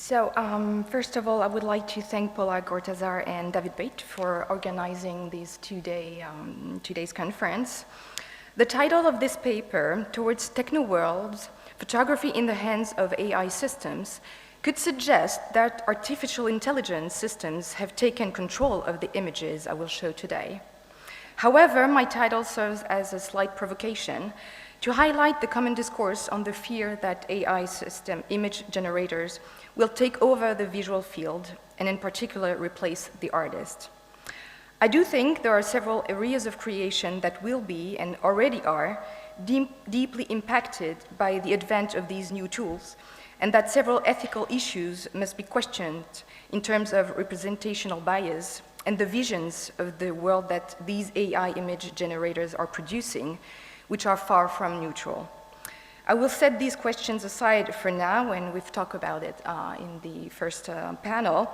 First of all, I would like to thank Paula Gortazar and David Bate for organizing this today's conference. The title of this paper, Towards Techno-Worlds, Photography in the Hands of AI Systems, could suggest that artificial intelligence systems have taken control of the images I will show today. However, my title serves as a slight provocation to highlight the common discourse on the fear that AI system image generators will take over the visual field and in particular replace the artist. I do think there are several areas of creation that will be and already are deeply impacted by the advent of these new tools, and that several ethical issues must be questioned in terms of representational bias and the visions of the world that these AI image generators are producing, which are far from neutral. I will set these questions aside for now when we've talked about it in the first panel,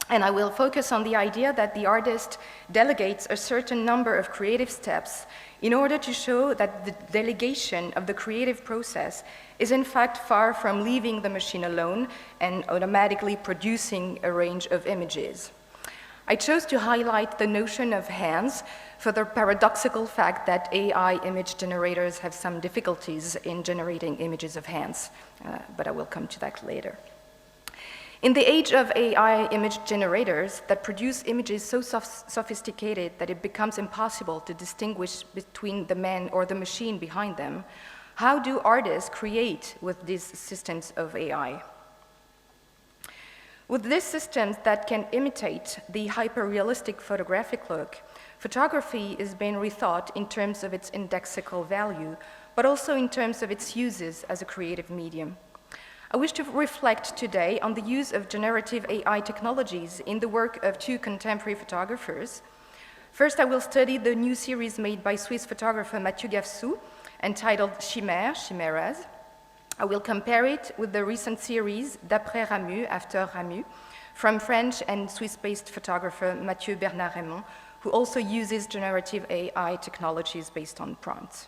and I will focus on the idea that the artist delegates a certain number of creative steps in order to show that the delegation of the creative process is in fact far from leaving the machine alone and automatically producing a range of images. I chose to highlight the notion of hands for the paradoxical fact that AI image generators have some difficulties in generating images of hands, but I will come to that later. In the age of AI image generators that produce images so sophisticated that it becomes impossible to distinguish between the man or the machine behind them, how do artists create with these systems of AI? With these systems that can imitate the hyperrealistic photographic look, photography is being rethought in terms of its indexical value, but also in terms of its uses as a creative medium. I wish to reflect today on the use of generative AI technologies in the work of two contemporary photographers. First, I will study the new series made by Swiss photographer Matthieu Gafsou, entitled Chimeras. I will compare it with the recent series D'après Ramu, After Ramu, from French and Swiss-based photographer Mathieu Bernard-Reymond, who also uses generative AI technologies based on prompts.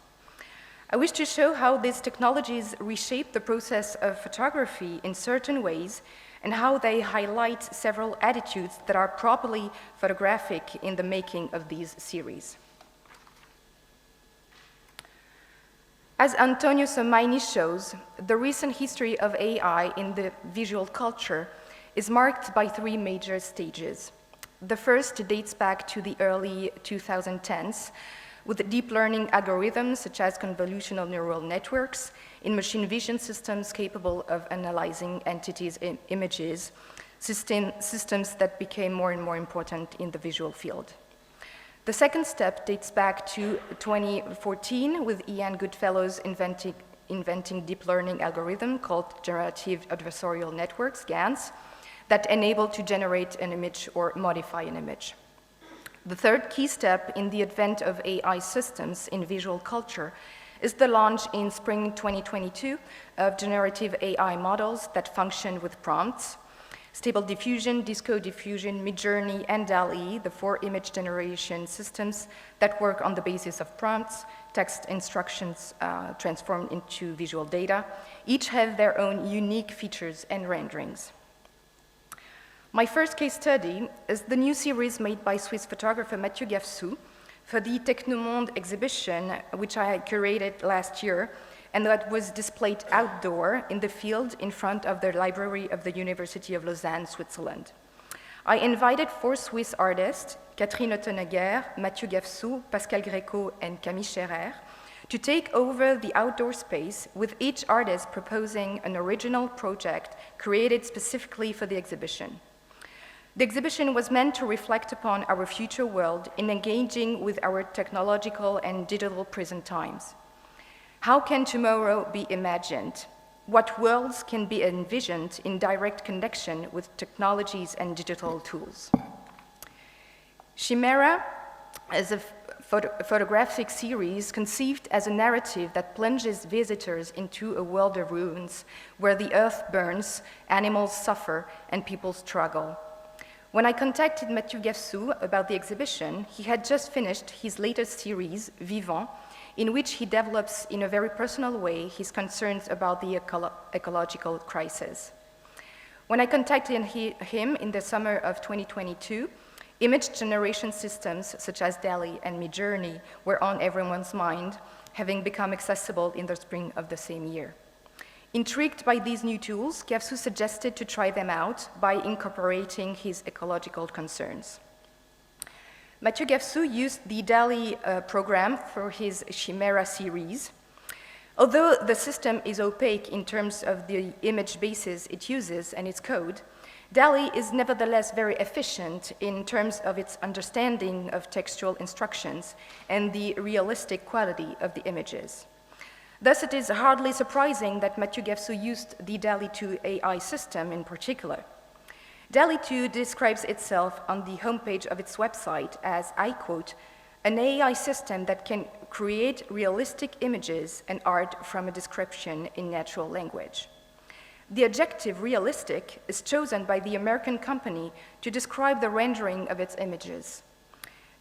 I wish to show how these technologies reshape the process of photography in certain ways and how they highlight several attitudes that are properly photographic in the making of these series. As Antonio Somaini shows, the recent history of AI in the visual culture is marked by three major stages. The first dates back to the early 2010s, with deep learning algorithms such as convolutional neural networks in machine vision systems capable of analyzing entities in images, systems that became more and more important in the visual field. The second step dates back to 2014 with Ian Goodfellow's inventing deep learning algorithm called generative adversarial networks, GANs, that enable to generate an image or modify an image. The third key step in the advent of AI systems in visual culture is the launch in spring 2022 of generative AI models that function with prompts. Stable Diffusion, Disco Diffusion, Midjourney, and Dall-e, the four image generation systems that work on the basis of prompts, text instructions transformed into visual data, each have their own unique features and renderings. My first case study is the new series made by Swiss photographer Matthieu Gafsou for the Techno-Worlds exhibition, which I had curated last year, and that was displayed outdoor in the field in front of the library of the University of Lausanne, Switzerland. I invited four Swiss artists, Catherine Ottenegger, Matthieu Gafsou, Pascal Greco, and Camille Scherer, to take over the outdoor space, with each artist proposing an original project created specifically for the exhibition. The exhibition was meant to reflect upon our future world in engaging with our technological and digital present times. How can tomorrow be imagined? What worlds can be envisioned in direct connection with technologies and digital tools? Chimera is a photographic series conceived as a narrative that plunges visitors into a world of ruins where the earth burns, animals suffer, and people struggle. When I contacted Matthieu Gafsou about the exhibition, he had just finished his latest series, Vivant, in which he develops in a very personal way his concerns about the ecological crisis. When I contacted him in the summer of 2022, image generation systems such as Dall-e and Midjourney were on everyone's mind, having become accessible in the spring of the same year. Intrigued by these new tools, Gafsou suggested to try them out by incorporating his ecological concerns. Matthieu Gafsou used the Dall-e program for his Chimeras series. Although the system is opaque in terms of the image bases it uses and its code, Dall-e is nevertheless very efficient in terms of its understanding of textual instructions and the realistic quality of the images. Thus, it is hardly surprising that Matthieu Gafsou used the Dall-e 2 AI system in particular. Dall-e 2 describes itself on the homepage of its website as, I quote, an AI system that can create realistic images and art from a description in natural language. The adjective realistic is chosen by the American company to describe the rendering of its images.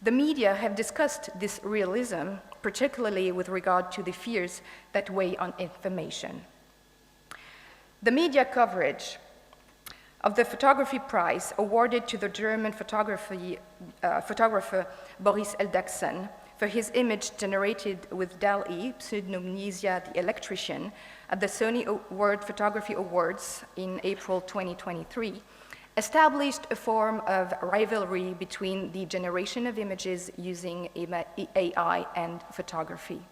The media have discussed this realism, particularly with regard to the fears that weigh on information. The media coverage of the photography prize awarded to the German photographer Boris Eldagsen for his image generated with Dall-e, Pseudonymisia the Electrician, at the Sony World Photography Awards in April 2023, established a form of rivalry between the generation of images using AI and photography.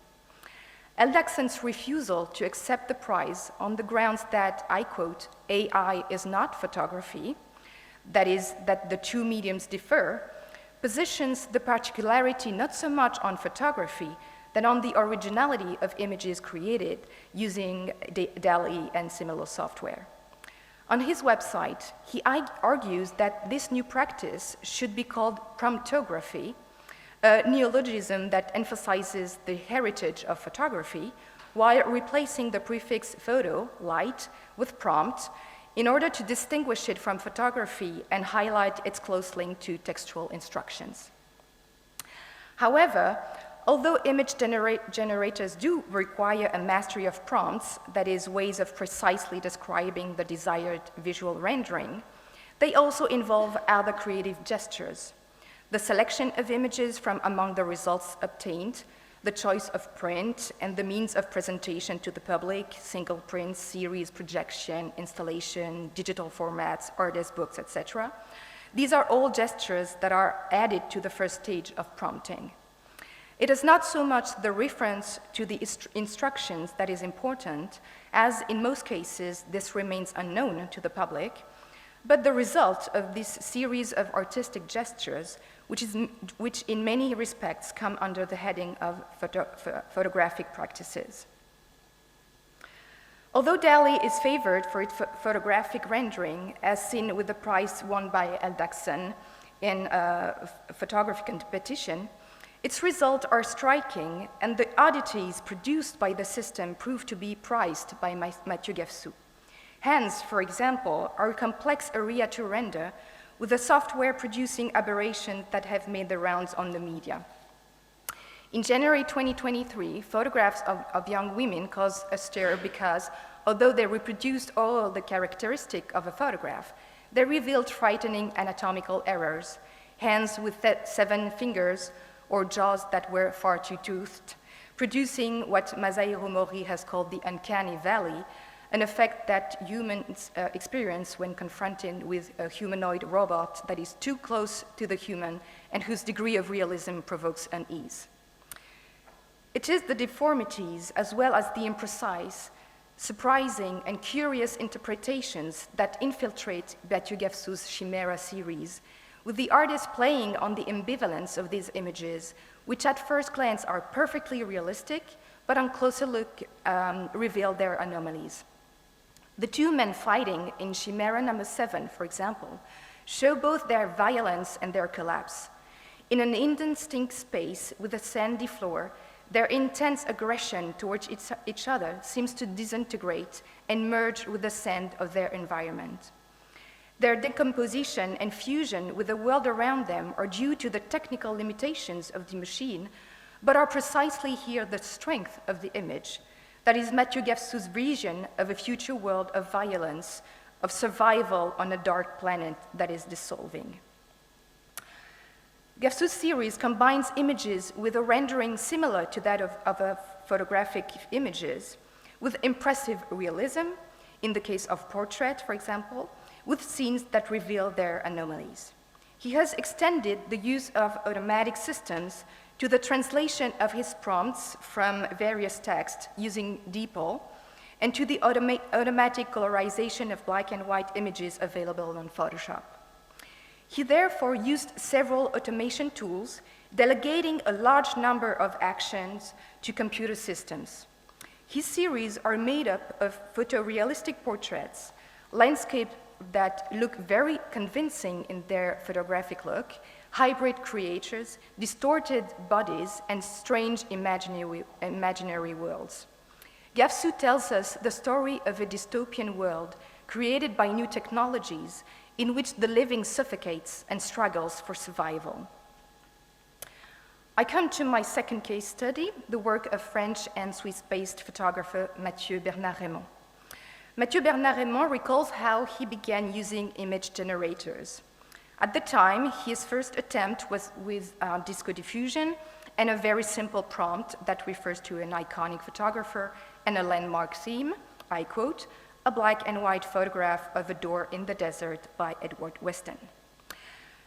Eldagsen's refusal to accept the prize on the grounds that, I quote, AI is not photography, that is, that the two mediums differ, positions the particularity not so much on photography than on the originality of images created using Dall-e and similar software. On his website, he argues that this new practice should be called promptography, a neologism that emphasizes the heritage of photography while replacing the prefix photo, light, with prompt in order to distinguish it from photography and highlight its close link to textual instructions. However, although image generators do require a mastery of prompts, that is, ways of precisely describing the desired visual rendering, they also involve other creative gestures. The selection of images from among the results obtained, the choice of print, and the means of presentation to the public, single print, series, projection, installation, digital formats, artist books, etc. These are all gestures that are added to the first stage of prompting. It is not so much the reference to the instructions that is important, as in most cases this remains unknown to the public, but the result of this series of artistic gestures, which in many respects come under the heading of photographic practices. Although Dall-e is favored for its photographic rendering, as seen with the prize won by Eldagsen in a photography competition, its results are striking, and the oddities produced by the system prove to be prized by Matthieu Gafsou. Hands, for example, are a complex area to render, with the software producing aberrations that have made the rounds on the media. In January 2023, photographs of young women caused a stir because, although they reproduced all the characteristics of a photograph, they revealed frightening anatomical errors, hands with 7 fingers, or jaws that were far too toothed, producing what Masahiro Mori has called the uncanny valley, an effect that humans experience when confronted with a humanoid robot that is too close to the human and whose degree of realism provokes unease. It is the deformities, as well as the imprecise, surprising, and curious interpretations that infiltrate Matthieu Gafsou's Chimera series, with the artist playing on the ambivalence of these images, which at first glance are perfectly realistic, but on closer look reveal their anomalies. The two men fighting in Chimera number 7, for example, show both their violence and their collapse. In an indistinct space with a sandy floor, their intense aggression towards each other seems to disintegrate and merge with the sand of their environment. Their decomposition and fusion with the world around them are due to the technical limitations of the machine, but are precisely here the strength of the image. That is Matthieu Gafsou's vision of a future world of violence, of survival on a dark planet that is dissolving. Gafsou's series combines images with a rendering similar to that of other photographic images, with impressive realism, in the case of portrait, for example, with scenes that reveal their anomalies. He has extended the use of automatic systems to the translation of his prompts from various texts using DeepL, and to the automatic colorization of black and white images available on Photoshop. He therefore used several automation tools, delegating a large number of actions to computer systems. His series are made up of photorealistic portraits, landscapes that look very convincing in their photographic look, hybrid creatures, distorted bodies, and strange imaginary worlds. Gafsou tells us the story of a dystopian world created by new technologies in which the living suffocates and struggles for survival. I come to my second case study, the work of French and Swiss-based photographer Mathieu Bernard-Reymond. Mathieu Bernard-Reymond recalls how he began using image generators. At the time, his first attempt was with disco diffusion and a very simple prompt that refers to an iconic photographer and a landmark theme, I quote, "a black and white photograph of a door in the desert by Edward Weston."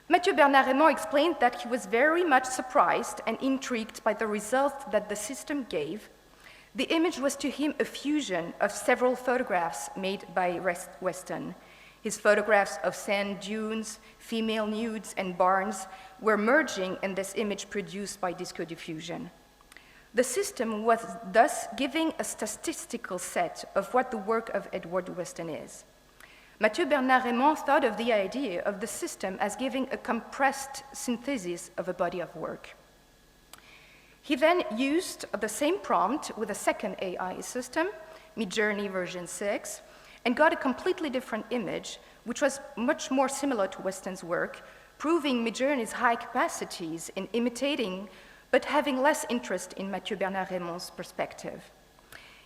Mathieu Bernard-Reymond explained that he was very much surprised and intrigued by the results that the system gave. The image was to him a fusion of several photographs made by Weston. His photographs of sand dunes, female nudes, and barns were merging in this image produced by disco diffusion. The system was thus giving a statistical set of what the work of Edward Weston is. Mathieu Bernard-Reymond thought of the idea of the system as giving a compressed synthesis of a body of work. He then used the same prompt with a second AI system, Midjourney version 6, and got a completely different image, which was much more similar to Weston's work, proving Midjourney's high capacities in imitating, but having less interest in Mathieu Bernard-Reymond's perspective.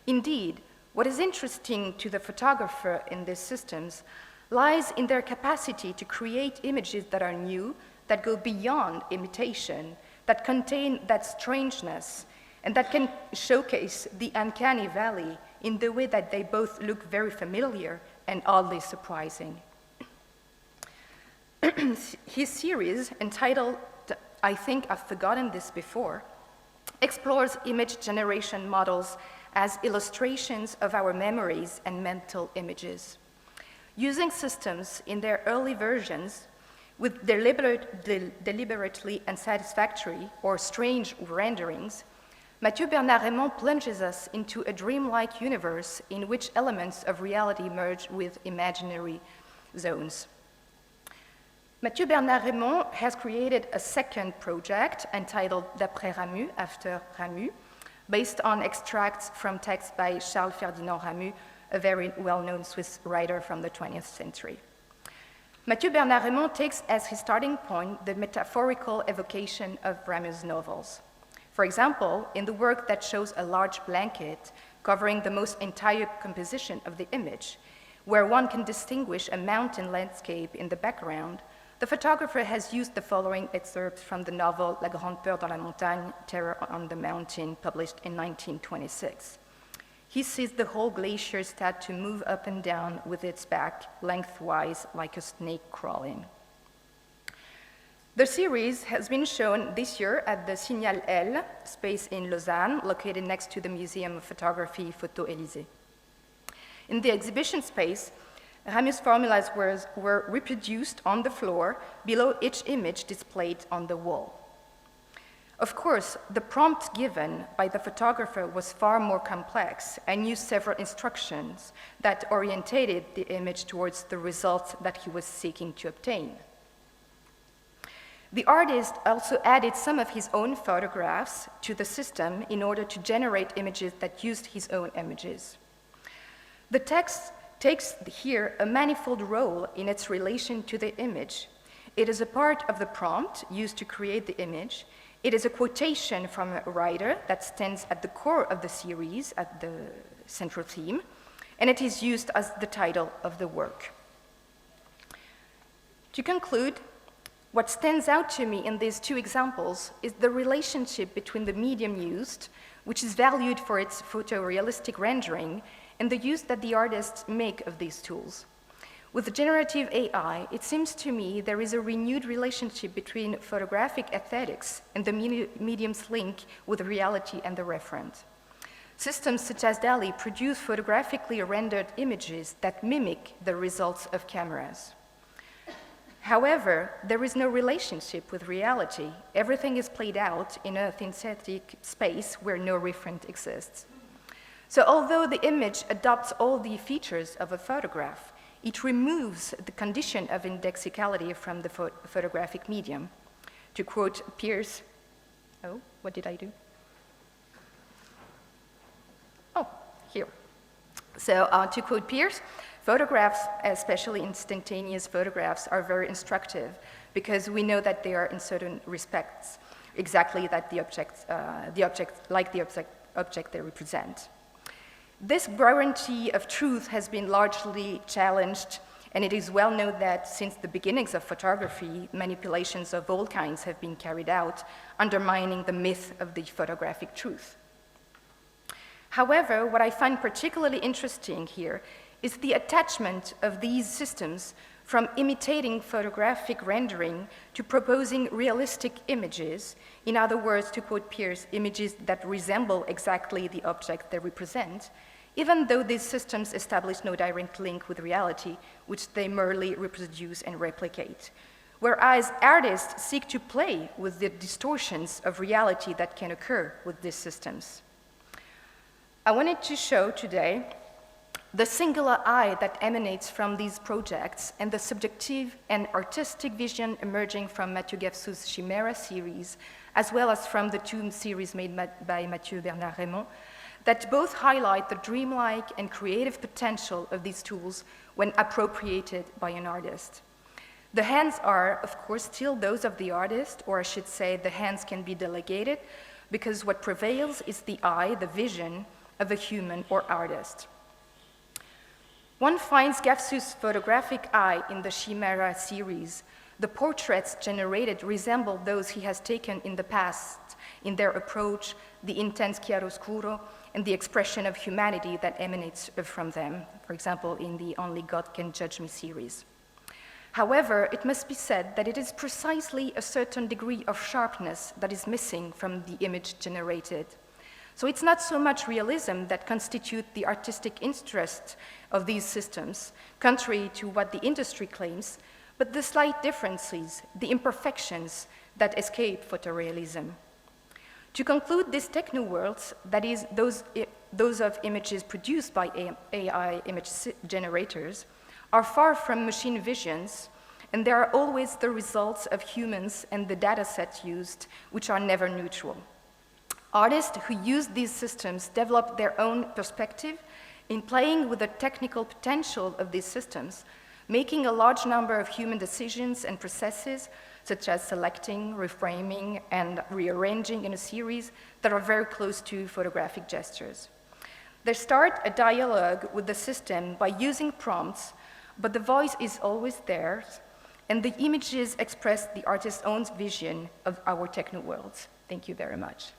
Indeed, what is interesting to the photographer in these systems lies in their capacity to create images that are new, that go beyond imitation, that contain that strangeness, and that can showcase the uncanny valley in the way that they both look very familiar and oddly surprising. His series, entitled "I Think I've Forgotten This Before," explores image generation models as illustrations of our memories and mental images. Using systems in their early versions with deliberately unsatisfactory or strange renderings, Mathieu Bernard-Reymond plunges us into a dreamlike universe in which elements of reality merge with imaginary zones. Mathieu Bernard-Reymond has created a second project entitled D'après Ramus, After Ramus, based on extracts from texts by Charles Ferdinand Ramus, a very well-known Swiss writer from the 20th century. Mathieu Bernard-Reymond takes as his starting point the metaphorical evocation of Ramus' novels. For example, in the work that shows a large blanket covering the most entire composition of the image, where one can distinguish a mountain landscape in the background, the photographer has used the following excerpts from the novel La Grande Peur dans la Montagne, Terror on the Mountain, published in 1926. He sees the whole glacier start to move up and down with its back lengthwise like a snake crawling. The series has been shown this year at the Signal L space in Lausanne, located next to the Museum of Photography Photo Élysée. In the exhibition space, Ramus' formulas were reproduced on the floor below each image displayed on the wall. Of course, the prompt given by the photographer was far more complex and used several instructions that orientated the image towards the results that he was seeking to obtain. The artist also added some of his own photographs to the system in order to generate images that used his own images. The text takes here a manifold role in its relation to the image. It is a part of the prompt used to create the image. It is a quotation from a writer that stands at the core of the series, at the central theme, and it is used as the title of the work. To conclude, what stands out to me in these two examples is the relationship between the medium used, which is valued for its photorealistic rendering, and the use that the artists make of these tools. With generative AI, it seems to me there is a renewed relationship between photographic aesthetics and the medium's link with reality and the referent. Systems such as Dall-e produce photographically rendered images that mimic the results of cameras. However, there is no relationship with reality. Everything is played out in a synthetic space where no referent exists. So although the image adopts all the features of a photograph, it removes the condition of indexicality from the photographic medium. To quote Pierce, oh, what did I do? Oh, here. So to quote Pierce, photographs, especially instantaneous photographs, are very instructive because we know that they are in certain respects exactly that the object they represent. This guarantee of truth has been largely challenged, and it is well known that since the beginnings of photography, manipulations of all kinds have been carried out, undermining the myth of the photographic truth. However, what I find particularly interesting here is the attachment of these systems from imitating photographic rendering to proposing realistic images, in other words, to quote Pierce, images that resemble exactly the object they represent, even though these systems establish no direct link with reality, which they merely reproduce and replicate. Whereas artists seek to play with the distortions of reality that can occur with these systems. I wanted to show today the singular eye that emanates from these projects and the subjective and artistic vision emerging from Matthieu Gafsou's Chimeras series, as well as from the two series made by Mathieu Bernard-Reymond, that both highlight the dreamlike and creative potential of these tools when appropriated by an artist. The hands are, of course, still those of the artist, or I should say the hands can be delegated, because what prevails is the eye, the vision of a human or artist. One finds Gafsou's photographic eye in the Chimeras series. The portraits generated resemble those he has taken in the past in their approach, the intense chiaroscuro, and the expression of humanity that emanates from them, for example, in the Only God Can Judge Me series. However, it must be said that it is precisely a certain degree of sharpness that is missing from the image generated. So it's not so much realism that constitutes the artistic interest of these systems, contrary to what the industry claims, but the slight differences, the imperfections that escape photorealism. To conclude, these Techno-Worlds, that is, those of images produced by AI image generators, are far from machine visions, and they are always the results of humans and the data sets used, which are never neutral. Artists who use these systems develop their own perspective in playing with the technical potential of these systems, making a large number of human decisions and processes, such as selecting, reframing, and rearranging in a series that are very close to photographic gestures. They start a dialogue with the system by using prompts, but the voice is always theirs, and the images express the artist's own vision of our techno worlds. Thank you very much.